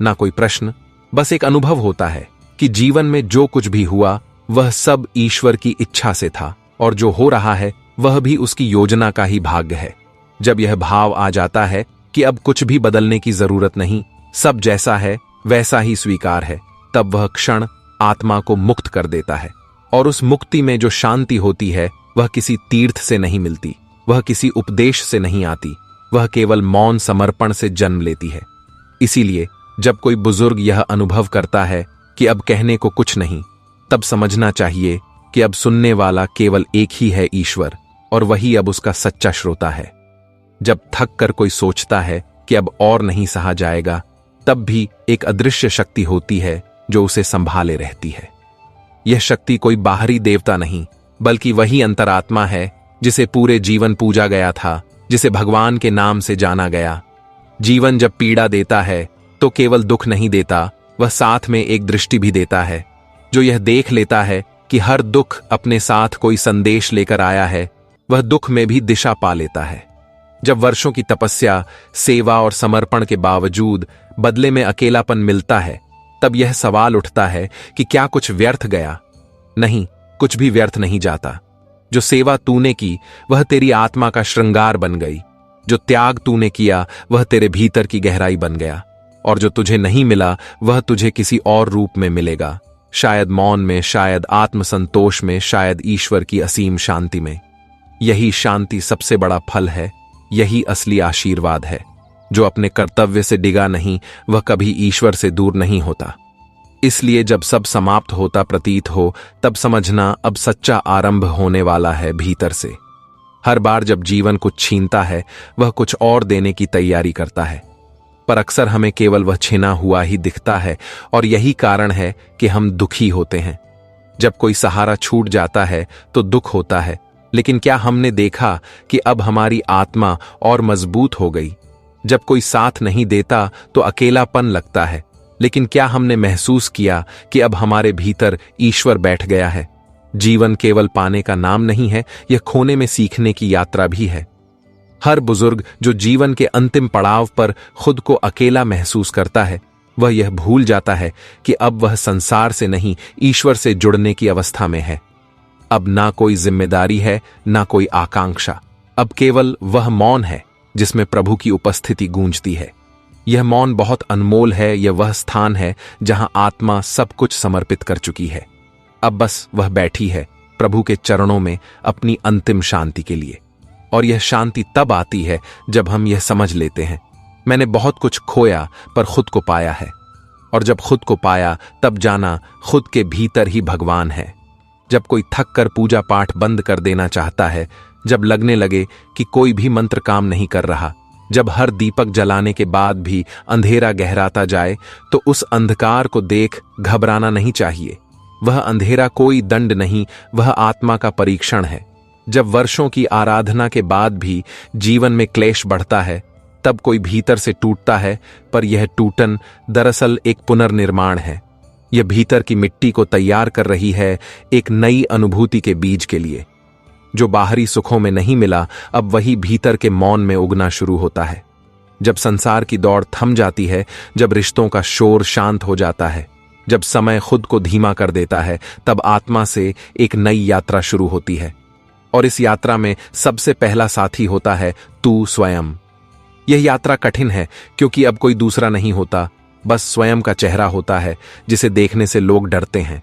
ना कोई प्रश्न, बस एक अनुभव होता है कि जीवन में जो कुछ भी हुआ वह सब ईश्वर की इच्छा से था, और जो हो रहा है वह भी उसकी योजना का ही भाग्य है। जब यह भाव आ जाता है कि अब कुछ भी बदलने की जरूरत नहीं, सब जैसा है वैसा ही स्वीकार है, तब वह क्षण आत्मा को मुक्त कर देता है। और उस मुक्ति में जो शांति होती है, वह किसी तीर्थ से नहीं मिलती, वह किसी उपदेश से नहीं आती, वह केवल मौन समर्पण से जन्म लेती है। इसीलिए जब कोई बुजुर्ग यह अनुभव करता है कि अब कहने को कुछ नहीं, तब समझना चाहिए कि अब सुनने वाला केवल एक ही है, ईश्वर, और वही अब उसका सच्चा श्रोता है। जब थक कर कोई सोचता है कि अब और नहीं सहा जाएगा, तब भी एक अदृश्य शक्ति होती है जो उसे संभाले रहती है। यह शक्ति कोई बाहरी देवता नहीं, बल्कि वही अंतरात्मा है जिसे पूरे जीवन पूजा गया था, जिसे भगवान के नाम से जाना गया। जीवन जब पीड़ा देता है तो केवल दुख नहीं देता, वह साथ में एक दृष्टि भी देता है, जो यह देख लेता है कि हर दुख अपने साथ कोई संदेश लेकर आया है, वह दुख में भी दिशा पा लेता है। जब वर्षों की तपस्या, सेवा और समर्पण के बावजूद बदले में अकेलापन मिलता है, तब यह सवाल उठता है कि क्या कुछ व्यर्थ गया? नहीं, कुछ भी व्यर्थ नहीं जाता। जो सेवा तूने की वह तेरी आत्मा का श्रृंगार बन गई, जो त्याग तूने किया वह तेरे भीतर की गहराई बन गया, और जो तुझे नहीं मिला वह तुझे किसी और रूप में मिलेगा, शायद मौन में, शायद आत्मसंतोष में, शायद ईश्वर की असीम शांति में। यही शांति सबसे बड़ा फल है, यही असली आशीर्वाद है। जो अपने कर्तव्य से डिगा नहीं, वह कभी ईश्वर से दूर नहीं होता। इसलिए जब सब समाप्त होता प्रतीत हो, तब समझना अब सच्चा आरंभ होने वाला है भीतर से। हर बार जब जीवन कुछ छीनता है, वह कुछ और देने की तैयारी करता है, पर अक्सर हमें केवल वह छिना हुआ ही दिखता है, और यही कारण है कि हम दुखी होते हैं। जब कोई सहारा छूट जाता है तो दुख होता है, लेकिन क्या हमने देखा कि अब हमारी आत्मा और मजबूत हो गई? जब कोई साथ नहीं देता तो अकेलापन लगता है, लेकिन क्या हमने महसूस किया कि अब हमारे भीतर ईश्वर बैठ गया है? जीवन केवल पाने का नाम नहीं है, यह खोने में सीखने की यात्रा भी है। हर बुजुर्ग जो जीवन के अंतिम पड़ाव पर खुद को अकेला महसूस करता है, वह यह भूल जाता है कि अब वह संसार से नहीं, ईश्वर से जुड़ने की अवस्था में है। अब ना कोई जिम्मेदारी है, ना कोई आकांक्षा, अब केवल वह मौन है जिसमें प्रभु की उपस्थिति गूंजती है। यह मौन बहुत अनमोल है, यह वह स्थान है जहां आत्मा सब कुछ समर्पित कर चुकी है। अब बस वह बैठी है प्रभु के चरणों में अपनी अंतिम शांति के लिए। और यह शांति तब आती है जब हम यह समझ लेते हैं, मैंने बहुत कुछ खोया पर खुद को पाया है। और जब खुद को पाया, तब जाना खुद के भीतर ही भगवान है। जब कोई थक कर पूजा पाठ बंद कर देना चाहता है, जब लगने लगे कि कोई भी मंत्र काम नहीं कर रहा, जब हर दीपक जलाने के बाद भी अंधेरा गहराता जाए, तो उस अंधकार को देख घबराना नहीं चाहिए। वह अंधेरा कोई दंड नहीं, वह आत्मा का परीक्षण है। जब वर्षों की आराधना के बाद भी जीवन में क्लेश बढ़ता है, तब कोई भीतर से टूटता है, पर यह टूटन दरअसल एक पुनर्निर्माण है। यह भीतर की मिट्टी को तैयार कर रही है एक नई अनुभूति के बीज के लिए। जो बाहरी सुखों में नहीं मिला, अब वही भीतर के मौन में उगना शुरू होता है। जब संसार की दौड़ थम जाती है, जब रिश्तों का शोर शांत हो जाता है, जब समय खुद को धीमा कर देता है, तब आत्मा से एक नई यात्रा शुरू होती है। और इस यात्रा में सबसे पहला साथी होता है तू स्वयं। यह यात्रा कठिन है क्योंकि अब कोई दूसरा नहीं होता, बस स्वयं का चेहरा होता है जिसे देखने से लोग डरते हैं।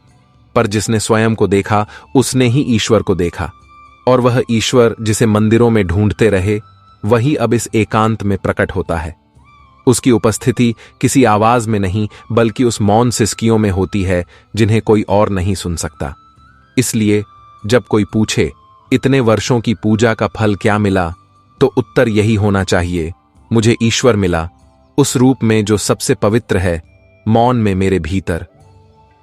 पर जिसने स्वयं को देखा, उसने ही ईश्वर को देखा। और वह ईश्वर जिसे मंदिरों में ढूंढते रहे, वही अब इस एकांत में प्रकट होता है। उसकी उपस्थिति किसी आवाज में नहीं बल्कि उस मौन सिसकियों में होती है जिन्हें कोई और नहीं सुन सकता। इसलिए जब कोई पूछे इतने वर्षों की पूजा का फल क्या मिला, तो उत्तर यही होना चाहिए, मुझे ईश्वर मिला, उस रूप में जो सबसे पवित्र है, मौन में मेरे भीतर।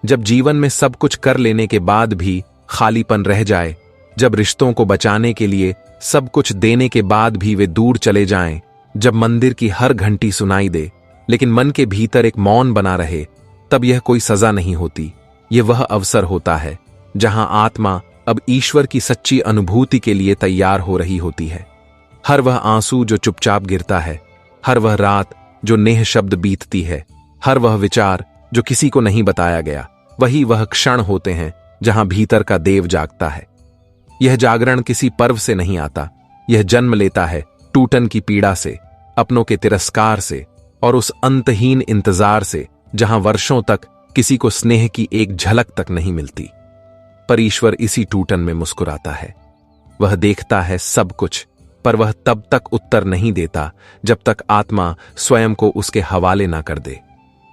जब जीवन में सब कुछ कर लेने के बाद भी खालीपन रह जाए, जब रिश्तों को बचाने के लिए सब कुछ देने के बाद भी वे दूर चले जाएं, जब मंदिर की हर घंटी सुनाई दे लेकिन मन के भीतर एक मौन बना रहे, तब यह कोई सजा नहीं होती, यह वह अवसर होता है जहां आत्मा अब ईश्वर की सच्ची अनुभूति के लिए तैयार हो रही होती है। हर वह आंसू जो चुपचाप गिरता है, हर वह रात जो नेह शब्द बीतती है, हर वह विचार जो किसी को नहीं बताया गया, वही वह क्षण होते हैं जहां भीतर का देव जागता है। यह जागरण किसी पर्व से नहीं आता, यह जन्म लेता है टूटन की पीड़ा से, अपनों के तिरस्कार से और उस अंतहीन इंतजार से जहां वर्षों तक किसी को स्नेह की एक झलक तक नहीं मिलती। पर ईश्वर इसी टूटन में मुस्कुराता है। वह देखता है सब कुछ, पर वह तब तक उत्तर नहीं देता जब तक आत्मा स्वयं को उसके हवाले ना कर दे।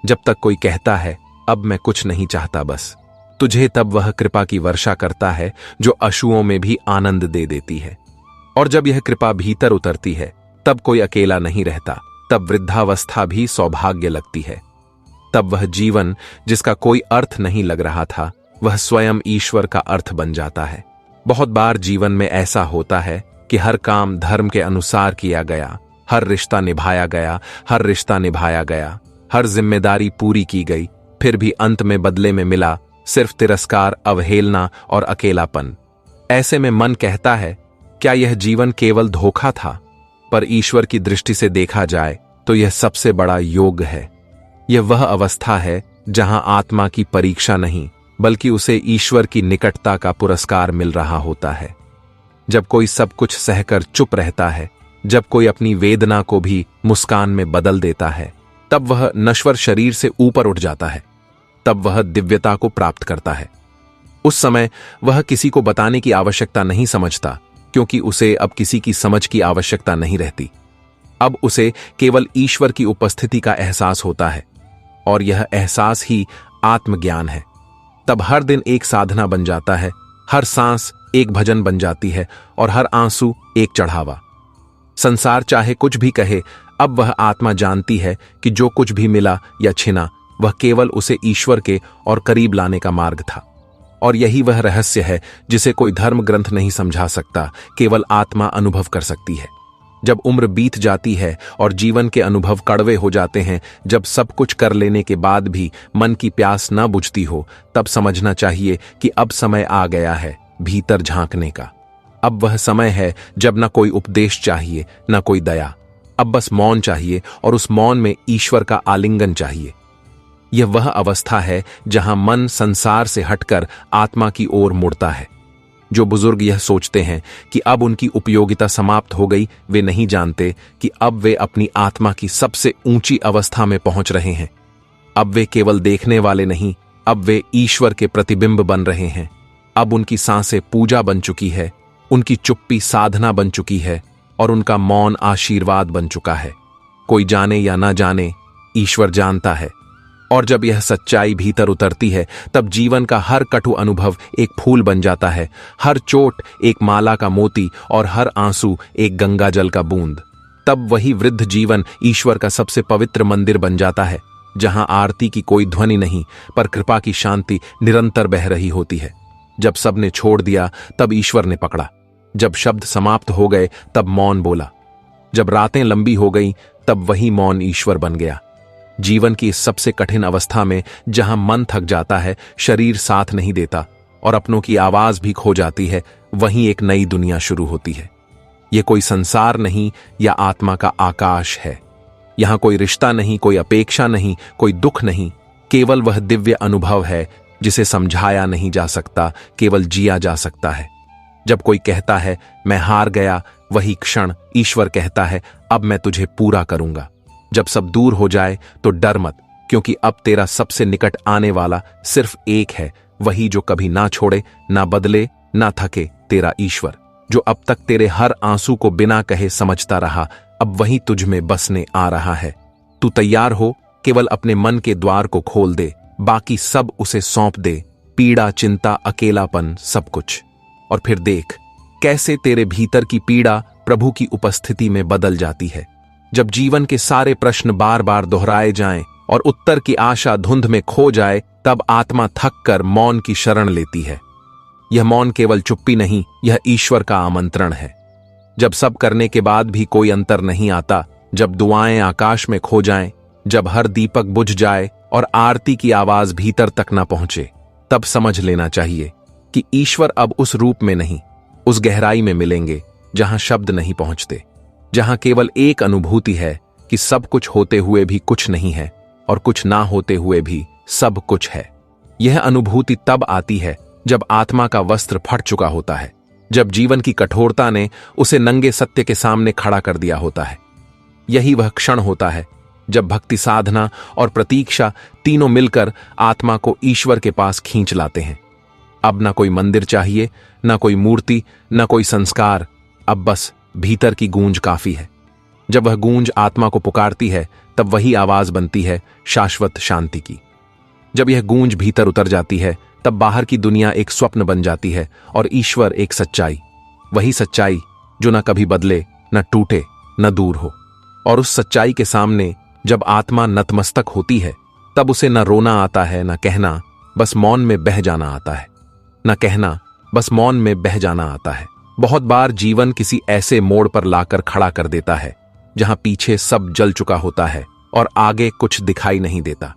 जब तक कोई कहता है अब मैं कुछ नहीं चाहता बस तुझे, तब वह कृपा की वर्षा करता है जो अश्रुओं में भी आनंद दे देती है। और जब यह कृपा भीतर उतरती है, तब कोई अकेला नहीं रहता, तब वृद्धावस्था भी सौभाग्य लगती है। तब वह जीवन जिसका कोई अर्थ नहीं लग रहा था, वह स्वयं ईश्वर का अर्थ बन जाता है। बहुत बार जीवन में ऐसा होता है कि हर काम धर्म के अनुसार किया गया, हर रिश्ता निभाया गया, हर जिम्मेदारी पूरी की गई, फिर भी अंत में बदले में मिला सिर्फ तिरस्कार, अवहेलना और अकेलापन। ऐसे में मन कहता है, क्या यह जीवन केवल धोखा था? पर ईश्वर की दृष्टि से देखा जाए तो यह सबसे बड़ा योग है। यह वह अवस्था है जहां आत्मा की परीक्षा नहीं बल्कि उसे ईश्वर की निकटता का पुरस्कार मिल रहा होता है। जब कोई सब कुछ सहकर चुप रहता है, जब कोई अपनी वेदना को भी मुस्कान में बदल देता है, तब वह नश्वर शरीर से ऊपर उठ जाता है, तब वह दिव्यता को प्राप्त करता है। उस समय वह किसी को बताने की आवश्यकता नहीं समझता, क्योंकि उसे अब किसी की समझ की आवश्यकता नहीं रहती। अब उसे केवल ईश्वर की उपस्थिति का एहसास होता है, और यह एहसास ही आत्मज्ञान है। तब हर दिन एक साधना बन जाता है, हर सांस एक भजन बन जाती है और हर आंसू एक चढ़ावा। संसार चाहे कुछ भी कहे, अब वह आत्मा जानती है कि जो कुछ भी मिला या छिना, वह केवल उसे ईश्वर के और करीब लाने का मार्ग था। और यही वह रहस्य है जिसे कोई धर्म ग्रंथ नहीं समझा सकता, केवल आत्मा अनुभव कर सकती है। जब उम्र बीत जाती है और जीवन के अनुभव कड़वे हो जाते हैं, जब सब कुछ कर लेने के बाद भी मन की प्यास न बुझती हो, तब समझना चाहिए कि अब समय आ गया है भीतर झांकने का। अब वह समय है जब न कोई उपदेश चाहिए, न कोई दया, अब बस मौन चाहिए और उस मौन में ईश्वर का आलिंगन चाहिए। यह वह अवस्था है जहां मन संसार से हटकर आत्मा की ओर मुड़ता है। जो बुजुर्ग यह सोचते हैं कि अब उनकी उपयोगिता समाप्त हो गई, वे नहीं जानते कि अब वे अपनी आत्मा की सबसे ऊंची अवस्था में पहुंच रहे हैं। अब वे केवल देखने वाले नहीं, अब वे ईश्वर के प्रतिबिंब बन रहे हैं। अब उनकी सांसें पूजा बन चुकी है, उनकी चुप्पी साधना बन चुकी है और उनका मौन आशीर्वाद बन चुका है। कोई जाने या ना जाने, ईश्वर जानता है। और जब यह सच्चाई भीतर उतरती है, तब जीवन का हर कटु अनुभव एक फूल बन जाता है, हर चोट एक माला का मोती और हर आंसू एक गंगा जल का बूंद। तब वही वृद्ध जीवन ईश्वर का सबसे पवित्र मंदिर बन जाता है, जहां आरती की कोई ध्वनि नहीं, पर कृपा की शांति निरंतर बह रही होती है। जब सबने छोड़ दिया, तब ईश्वर ने पकड़ा। जब शब्द समाप्त हो गए, तब मौन बोला। जब रातें लंबी हो गई, तब वही मौन ईश्वर बन गया। जीवन की इस सबसे कठिन अवस्था में, जहां मन थक जाता है, शरीर साथ नहीं देता और अपनों की आवाज भी खो जाती है, वहीं एक नई दुनिया शुरू होती है। यह कोई संसार नहीं या आत्मा का आकाश है। यहां कोई रिश्ता नहीं, कोई अपेक्षा नहीं, कोई दुख नहीं, केवल वह दिव्य अनुभव है जिसे समझाया नहीं जा सकता, केवल जिया जा सकता है। जब कोई कहता है मैं हार गया, वही क्षण ईश्वर कहता है अब मैं तुझे पूरा करूंगा। जब सब दूर हो जाए तो डर मत, क्योंकि अब तेरा सबसे निकट आने वाला सिर्फ एक है, वही जो कभी ना छोड़े, ना बदले, ना थके, तेरा ईश्वर। जो अब तक तेरे हर आंसू को बिना कहे समझता रहा, अब वही तुझ में बसने आ रहा है। तू तैयार हो, केवल अपने मन के द्वार को खोल दे, बाकी सब उसे सौंप दे, पीड़ा, चिंता, अकेलापन, सब कुछ। और फिर देख कैसे तेरे भीतर की पीड़ा प्रभु की उपस्थिति में बदल जाती है। जब जीवन के सारे प्रश्न बार बार दोहराए जाएं और उत्तर की आशा धुंध में खो जाए, तब आत्मा थक कर मौन की शरण लेती है। यह मौन केवल चुप्पी नहीं, यह ईश्वर का आमंत्रण है। जब सब करने के बाद भी कोई अंतर नहीं आता, जब दुआएं आकाश में खो जाएं, जब हर दीपक बुझ जाए और आरती की आवाज भीतर तक न पहुंचे, तब समझ लेना चाहिए कि ईश्वर अब उस रूप में नहीं, उस गहराई में मिलेंगे जहां शब्द नहीं पहुंचते, जहां केवल एक अनुभूति है कि सब कुछ होते हुए भी कुछ नहीं है और कुछ ना होते हुए भी सब कुछ है। यह अनुभूति तब आती है जब आत्मा का वस्त्र फट चुका होता है, जब जीवन की कठोरता ने उसे नंगे सत्य के सामने खड़ा कर दिया होता है। यही वह क्षण होता है जब भक्ति, साधना और प्रतीक्षा तीनों मिलकर आत्मा को ईश्वर के पास खींच लाते हैं। अब ना कोई मंदिर चाहिए, ना कोई मूर्ति, ना कोई संस्कार, अब बस भीतर की गूंज काफी है। जब वह गूंज आत्मा को पुकारती है, तब वही आवाज बनती है शाश्वत शांति की। जब यह गूंज भीतर उतर जाती है, तब बाहर की दुनिया एक स्वप्न बन जाती है और ईश्वर एक सच्चाई, वही सच्चाई जो न कभी बदले, न टूटे, न दूर हो। और उस सच्चाई के सामने जब आत्मा नतमस्तक होती है, तब उसे न रोना आता है, न कहना, बस मौन में बह जाना आता है। न कहना, बस मौन में बह जाना आता है। बहुत बार जीवन किसी ऐसे मोड़ पर लाकर खड़ा कर देता है जहां पीछे सब जल चुका होता है और आगे कुछ दिखाई नहीं देता।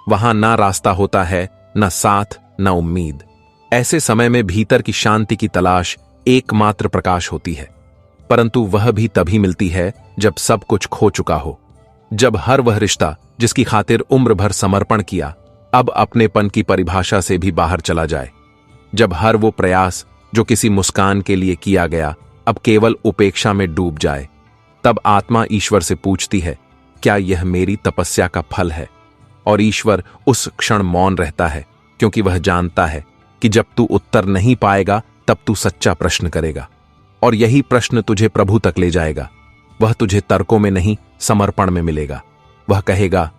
वहां ना रास्ता होता है, न साथ, न उम्मीद। ऐसे समय में भीतर की शांति की तलाश एकमात्र प्रकाश होती है, परंतु वह भी तभी मिलती है जब सब कुछ खो चुका हो। जब हर वह रिश्ता जिसकी खातिर उम्र भर समर्पण किया, अब अपनेपन की परिभाषा से भी बाहर चला जाए। जब हर वो प्रयास जो किसी मुस्कान के लिए किया गया, अब केवल उपेक्षा में डूब जाए, तब आत्मा ईश्वर से पूछती है, क्या यह मेरी तपस्या का फल है? और ईश्वर उस क्षण मौन रहता है, क्योंकि वह जानता है कि जब तू उत्तर नहीं पाएगा, तब तू सच्चा प्रश्न करेगा, और यही प्रश्न तुझे प्रभु तक ले जाएगा। वह तुझे तर्कों में नहीं, समर्पण में मिलेगा। वह कहेगा,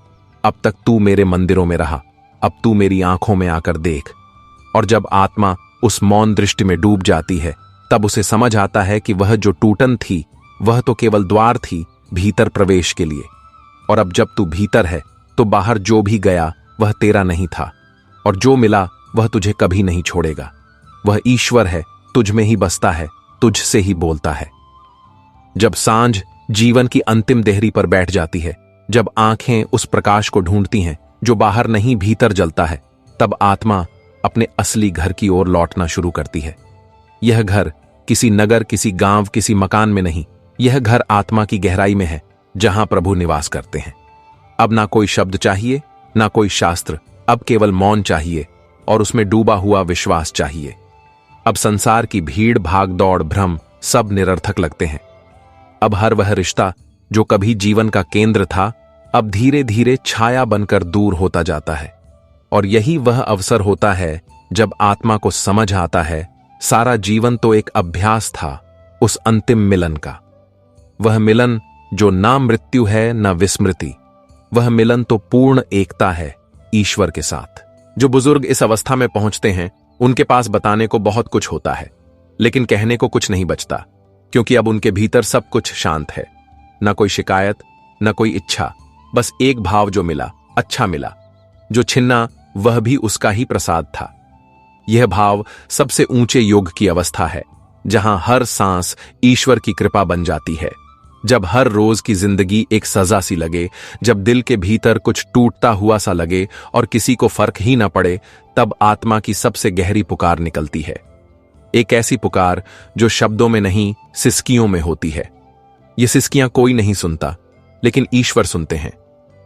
अब तक तू मेरे मंदिरों में रहा, अब तू मेरी आंखों में आकर देख। और जब आत्मा उस मौन दृष्टि में डूब जाती है, तब उसे समझ आता है कि वह जो टूटन थी, वह तो केवल द्वार थी भीतर प्रवेश के लिए। और अब जब तू भीतर है, तो बाहर जो भी गया वह तेरा नहीं था, और जो मिला वह तुझे कभी नहीं छोड़ेगा। वह ईश्वर है, तुझ में ही बसता है, तुझसे ही बोलता है। जब सांझ जीवन की अंतिम देहरी पर बैठ जाती है, जब आंखें उस प्रकाश को ढूंढती हैं जो बाहर नहीं भीतर जलता है, तब आत्मा अपने असली घर की ओर लौटना शुरू करती है। यह घर किसी नगर, किसी गांव, किसी मकान में नहीं, यह घर आत्मा की गहराई में है, जहां प्रभु निवास करते हैं। अब ना कोई शब्द चाहिए, ना कोई शास्त्र, अब केवल मौन चाहिए और उसमें डूबा हुआ विश्वास चाहिए। अब संसार की भीड़, भाग दौड़, भ्रम सब निरर्थक लगते हैं। अब हर वह रिश्ता जो कभी जीवन का केंद्र था, अब धीरे धीरे छाया बनकर दूर होता जाता है। और यही वह अवसर होता है जब आत्मा को समझ आता है, सारा जीवन तो एक अभ्यास था उस अंतिम मिलन का। वह मिलन जो ना मृत्यु है, ना विस्मृति, वह मिलन तो पूर्ण एकता है ईश्वर के साथ। जो बुजुर्ग इस अवस्था में पहुंचते हैं, उनके पास बताने को बहुत कुछ होता है, लेकिन कहने को कुछ नहीं बचता, क्योंकि अब उनके भीतर सब कुछ शांत है। न कोई शिकायत, न कोई इच्छा, बस एक भाव जो मिला, अच्छा मिला। जो छिन्ना वह भी उसका ही प्रसाद था। यह भाव सबसे ऊंचे योग की अवस्था है, जहां हर सांस ईश्वर की कृपा बन जाती है। जब हर रोज की जिंदगी एक सजा सी लगे, जब दिल के भीतर कुछ टूटता हुआ सा लगे और किसी को फर्क ही ना पड़े, तब आत्मा की सबसे गहरी पुकार निकलती है। एक ऐसी पुकार जो शब्दों में नहीं, सिसकियों में होती है। ये सिसकियां कोई नहीं सुनता, लेकिन ईश्वर सुनते हैं।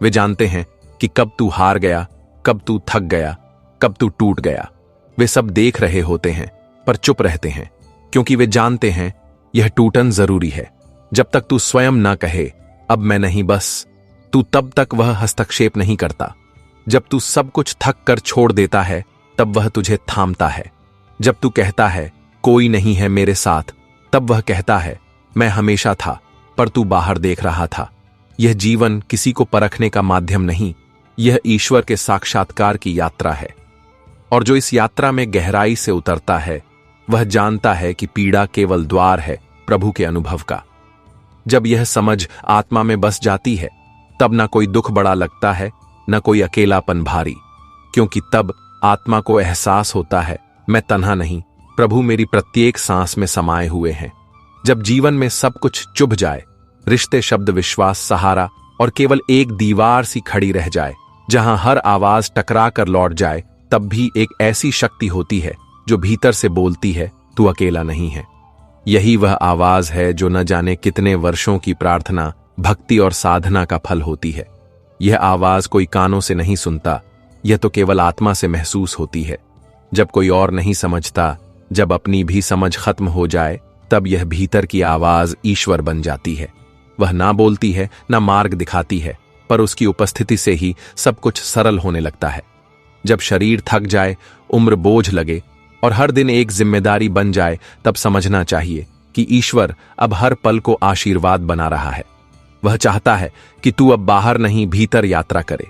वे जानते हैं कि कब तू हार गया, कब तू थक गया, कब तू टूट गया। वे सब देख रहे होते हैं, पर चुप रहते हैं, क्योंकि वे जानते हैं यह टूटन जरूरी है। जब तक तू स्वयं ना कहे, अब मैं नहीं बस, तू तब तक वह हस्तक्षेप नहीं करता। जब तू सब कुछ थक कर छोड़ देता है, तब वह तुझे थामता है। जब तू कहता है कोई नहीं है मेरे साथ, तब वह कहता है, मैं हमेशा था, पर तू बाहर देख रहा था। यह जीवन किसी को परखने का माध्यम नहीं, यह ईश्वर के साक्षात्कार की यात्रा है। और जो इस यात्रा में गहराई से उतरता है, वह जानता है कि पीड़ा केवल द्वार है प्रभु के अनुभव का। जब यह समझ आत्मा में बस जाती है, तब ना कोई दुख बड़ा लगता है, न कोई अकेलापन भारी, क्योंकि तब आत्मा को एहसास होता है, मैं तन्हा नहीं, प्रभु मेरी प्रत्येक सांस में समाये हुए हैं। जब जीवन में सब कुछ चुभ जाए, रिश्ते, शब्द, विश्वास, सहारा और केवल एक दीवार सी खड़ी रह जाए जहां हर आवाज टकरा कर लौट जाए, तब भी एक ऐसी शक्ति होती है जो भीतर से बोलती है, तू अकेला नहीं है। यही वह आवाज है जो न जाने कितने वर्षों की प्रार्थना, भक्ति और साधना का फल होती है। यह आवाज कोई कानों से नहीं सुनता, यह तो केवल आत्मा से महसूस होती है। जब कोई और नहीं समझता, जब अपनी भी समझ खत्म हो जाए, तब यह भीतर की आवाज ईश्वर बन जाती है। वह ना बोलती है, ना मार्ग दिखाती है, पर उसकी उपस्थिति से ही सब कुछ सरल होने लगता है। जब शरीर थक जाए, उम्र बोझ लगे और हर दिन एक जिम्मेदारी बन जाए, तब समझना चाहिए कि ईश्वर अब हर पल को आशीर्वाद बना रहा है। वह चाहता है कि तू अब बाहर नहीं, भीतर यात्रा करे।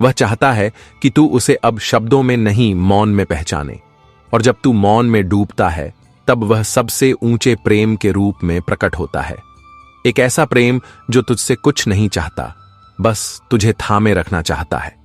वह चाहता है कि तू उसे अब शब्दों में नहीं, मौन में पहचाने। और जब तू मौन में डूबता है, तब वह सबसे ऊंचे प्रेम के रूप में प्रकट होता है। एक ऐसा प्रेम जो तुझसे कुछ नहीं चाहता, बस तुझे थामे रखना चाहता है।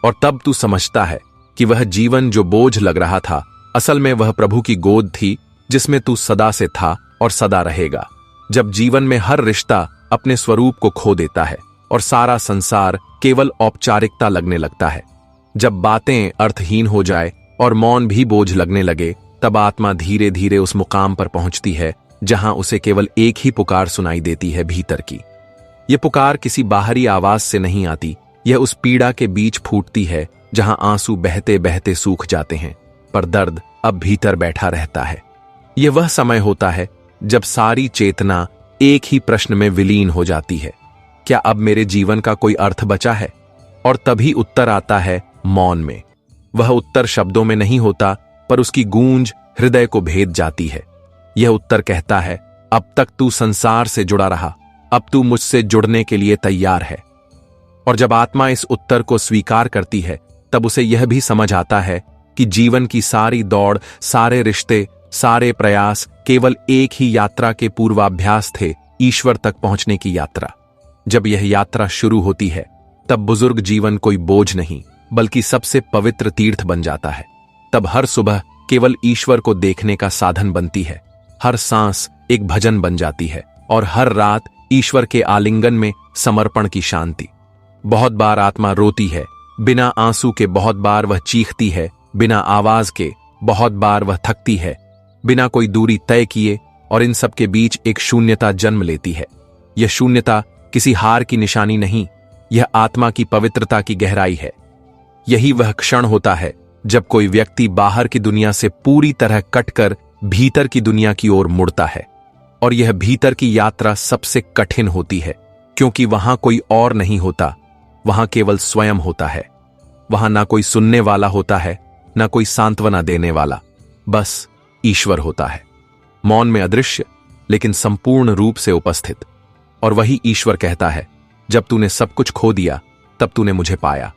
और तब तू समझता है कि वह जीवन जो बोझ लग रहा था, असल में वह प्रभु की गोद थी जिसमें तू सदा से था और सदा रहेगा। जब जीवन में हर रिश्ता अपने स्वरूप को खो देता है और सारा संसार केवल औपचारिकता लगने लगता है, जब बातें अर्थहीन हो जाए और मौन भी बोझ लगने लगे, तब आत्मा धीरे धीरे उस मुकाम पर पहुंचती है जहां उसे केवल एक ही पुकार सुनाई देती है, भीतर की। यह पुकार किसी बाहरी आवाज से नहीं आती, यह उस पीड़ा के बीच फूटती है जहां आंसू बहते बहते सूख जाते हैं, पर दर्द अब भीतर बैठा रहता है। यह वह समय होता है जब सारी चेतना एक ही प्रश्न में विलीन हो जाती है, क्या अब मेरे जीवन का कोई अर्थ बचा है? और तभी उत्तर आता है मौन में। वह उत्तर शब्दों में नहीं होता, पर उसकी गूंज हृदय को भेद जाती है। यह उत्तर कहता है, अब तक तू संसार से जुड़ा रहा, अब तू मुझसे जुड़ने के लिए तैयार है। और जब आत्मा इस उत्तर को स्वीकार करती है, तब उसे यह भी समझ आता है कि जीवन की सारी दौड़, सारे रिश्ते, सारे प्रयास केवल एक ही यात्रा के पूर्वाभ्यास थे, ईश्वर तक पहुंचने की यात्रा। जब यह यात्रा शुरू होती है, तब बुजुर्ग जीवन कोई बोझ नहीं, बल्कि सबसे पवित्र तीर्थ बन जाता है। तब हर सुबह केवल ईश्वर को देखने का साधन बनती है, हर सांस एक भजन बन जाती है और हर रात ईश्वर के आलिंगन में समर्पण की शांति। बहुत बार आत्मा रोती है, बिना आंसू के। बहुत बार वह चीखती है, बिना आवाज के। बहुत बार वह थकती है, बिना कोई दूरी तय किए। और इन सब के बीच एक शून्यता जन्म लेती है। यह शून्यता किसी हार की निशानी नहीं, यह आत्मा की पवित्रता की गहराई है। यही वह क्षण होता है जब कोई व्यक्ति बाहर की दुनिया से पूरी तरह कटकर भीतर की दुनिया की ओर मुड़ता है। और यह भीतर की यात्रा सबसे कठिन होती है, क्योंकि वहां कोई और नहीं होता, वहां केवल स्वयं होता है। वहां ना कोई सुनने वाला होता है, ना कोई सांत्वना देने वाला, बस ईश्वर होता है। मौन में अदृश्य, लेकिन संपूर्ण रूप से उपस्थित। और वही ईश्वर कहता है, जब तूने सब कुछ खो दिया, तब तूने मुझे पाया।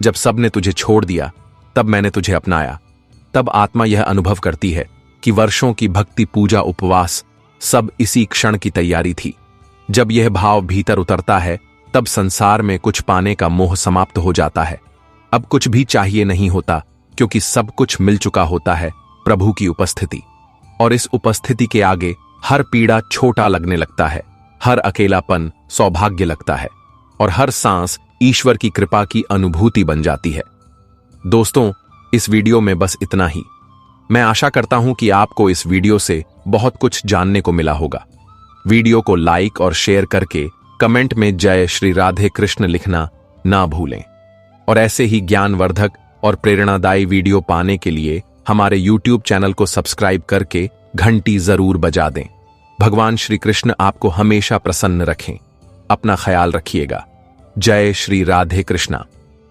जब सबने तुझे छोड़ दिया, तब मैंने तुझे अपनाया। तब आत्मा यह अनुभव करती है कि वर्षों की भक्ति, पूजा, उपवास सब इसी क्षण की तैयारी थी। जब यह भाव भीतर उतरता है, तब संसार में कुछ पाने का मोह समाप्त हो जाता है। अब कुछ भी चाहिए नहीं होता, क्योंकि सब कुछ मिल चुका होता है, प्रभु की उपस्थिति। और इस उपस्थिति के आगे हर पीड़ा छोटा लगने लगता है, हर अकेलापन सौभाग्य लगता है और हर सांस ईश्वर की कृपा की अनुभूति बन जाती है। दोस्तों, इस वीडियो में बस इतना ही। मैं आशा करता हूं कि आपको इस वीडियो से बहुत कुछ जानने को मिला होगा। वीडियो को लाइक और शेयर करके कमेंट में जय श्री राधे कृष्ण लिखना ना भूलें। और ऐसे ही ज्ञानवर्धक और प्रेरणादायी वीडियो पाने के लिए हमारे YouTube चैनल को सब्सक्राइब करके घंटी जरूर बजा दें। भगवान श्री कृष्ण आपको हमेशा प्रसन्न रखें। अपना ख्याल रखिएगा। जय श्री राधे कृष्णा।